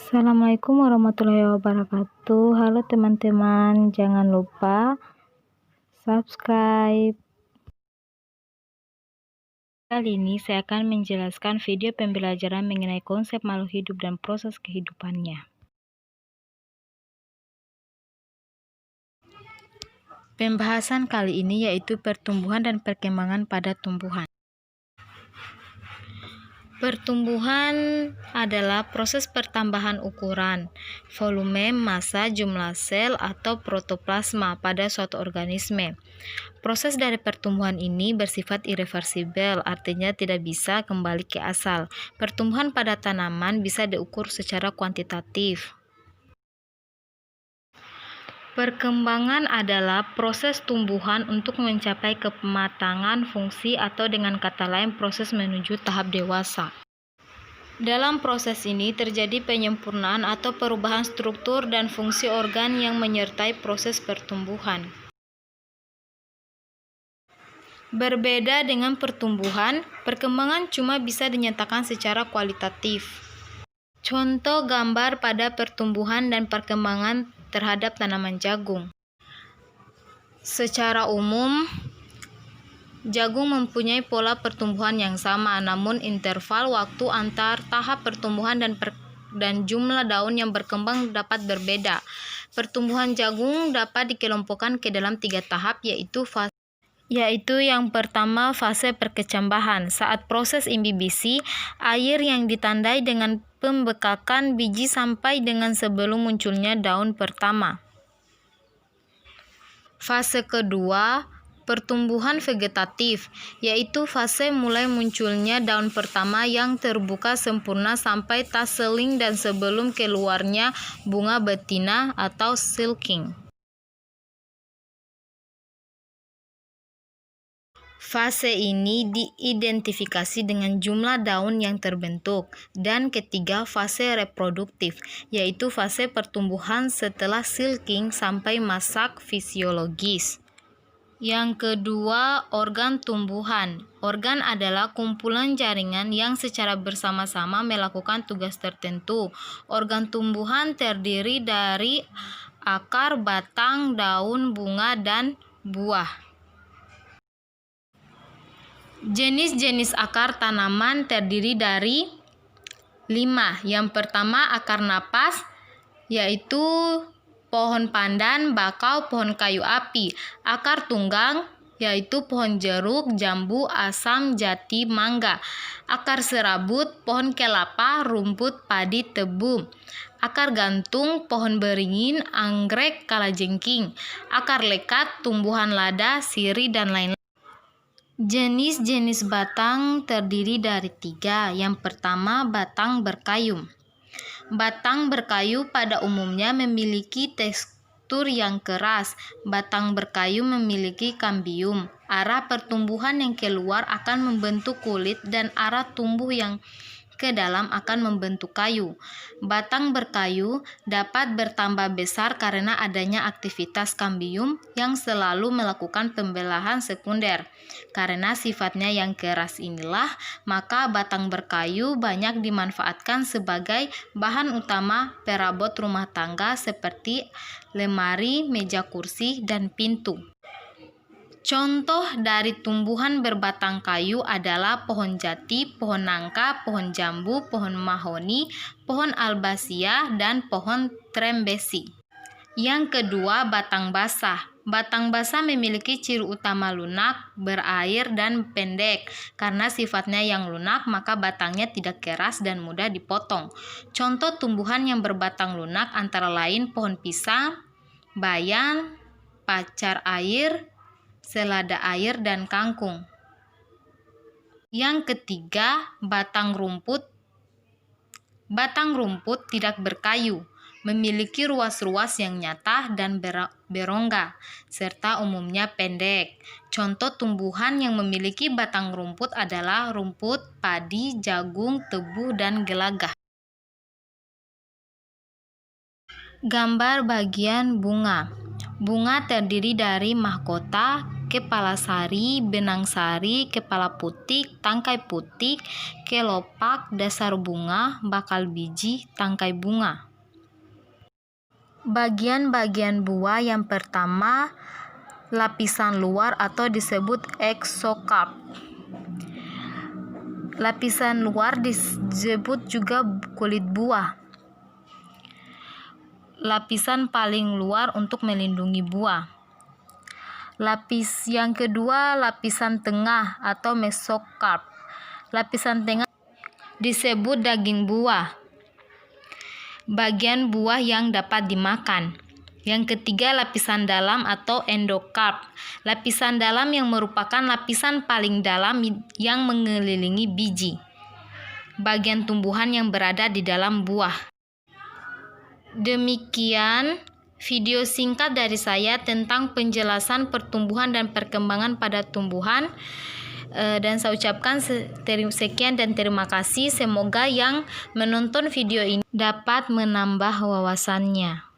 Assalamualaikum warahmatullahi wabarakatuh. Halo teman-teman, jangan lupa subscribe. Kali ini saya akan menjelaskan video pembelajaran mengenai konsep makhluk hidup dan proses kehidupannya. Pembahasan kali ini yaitu pertumbuhan dan perkembangan pada tumbuhan. Pertumbuhan adalah proses pertambahan ukuran, volume, massa, jumlah sel, atau protoplasma pada suatu organisme. Proses dari pertumbuhan ini bersifat irreversibel, artinya tidak bisa kembali ke asal. Pertumbuhan pada tanaman bisa diukur secara kuantitatif. Perkembangan adalah proses tumbuhan untuk mencapai kematangan fungsi atau dengan kata lain proses menuju tahap dewasa. Dalam proses ini terjadi penyempurnaan atau perubahan struktur dan fungsi organ yang menyertai proses pertumbuhan. Berbeda dengan pertumbuhan, perkembangan cuma bisa dinyatakan secara kualitatif. Contoh gambar pada pertumbuhan dan perkembangan terhadap tanaman jagung. Secara umum, jagung mempunyai pola pertumbuhan yang sama, namun interval waktu antar tahap pertumbuhan dan jumlah daun yang berkembang dapat berbeda. Pertumbuhan jagung dapat dikelompokkan ke dalam 3 tahap, yaitu yang pertama fase perkecambahan. Saat proses imbibisi, air yang ditandai dengan pembekakan biji sampai dengan sebelum munculnya daun pertama. Fase kedua, pertumbuhan vegetatif, yaitu fase mulai munculnya daun pertama yang terbuka sempurna sampai taseling dan sebelum keluarnya bunga betina atau silking. Fase ini diidentifikasi dengan jumlah daun yang terbentuk. Dan ketiga, fase reproduktif, yaitu fase pertumbuhan setelah silking sampai masak fisiologis. Yang kedua, organ tumbuhan. Organ adalah kumpulan jaringan yang secara bersama-sama melakukan tugas tertentu. Organ tumbuhan terdiri dari akar, batang, daun, bunga, dan buah. Jenis-jenis akar tanaman terdiri dari 5. Yang pertama, akar napas, yaitu pohon pandan, bakau, pohon kayu api. Akar tunggang, yaitu pohon jeruk, jambu, asam, jati, mangga. Akar serabut, pohon kelapa, rumput, padi, tebu. Akar gantung, pohon beringin, anggrek, kalajengking. Akar lekat, tumbuhan lada, sirih, dan lain-lain. Jenis-jenis batang terdiri dari 3. Yang pertama, batang berkayu. Batang berkayu pada umumnya memiliki tekstur yang keras. Batang berkayu memiliki kambium. Arah pertumbuhan yang keluar akan membentuk kulit dan arah tumbuh yang ke dalam akan membentuk kayu. Batang berkayu dapat bertambah besar karena adanya aktivitas kambium yang selalu melakukan pembelahan sekunder. Karena sifatnya yang keras inilah, maka batang berkayu banyak dimanfaatkan sebagai bahan utama perabot rumah tangga seperti lemari, meja kursi, dan pintu. Contoh dari tumbuhan berbatang kayu adalah pohon jati, pohon nangka, pohon jambu, pohon mahoni, pohon albazia, dan pohon trembesi. Yang kedua, batang basah. Batang basah memiliki ciri utama lunak, berair, dan pendek. Karena sifatnya yang lunak, maka batangnya tidak keras dan mudah dipotong. Contoh tumbuhan yang berbatang lunak antara lain pohon pisang, bayan, pacar air, selada air, dan kangkung. Yang ketiga, batang rumput. Batang rumput tidak berkayu, memiliki ruas-ruas yang nyata dan berongga, serta umumnya pendek. Contoh tumbuhan yang memiliki batang rumput adalah rumput, padi, jagung, tebu, dan gelagah. Gambar bagian bunga. Bunga terdiri dari mahkota, kepala sari, benang sari, kepala putik, tangkai putik, kelopak, dasar bunga, bakal biji, tangkai bunga. Bagian-bagian buah yang pertama, lapisan luar atau disebut exocarp. Lapisan luar disebut juga kulit buah. Lapisan paling luar untuk melindungi buah. Lapis yang kedua, lapisan tengah atau mesokarp. Lapisan tengah disebut daging buah, bagian buah yang dapat dimakan. Yang ketiga, lapisan dalam atau endokarp. Lapisan dalam yang merupakan lapisan paling dalam yang mengelilingi biji, bagian tumbuhan yang berada di dalam buah. Demikian video singkat dari saya tentang penjelasan pertumbuhan dan perkembangan pada tumbuhan. Dan saya ucapkan sekian dan terima kasih. Semoga yang menonton video ini dapat menambah wawasannya.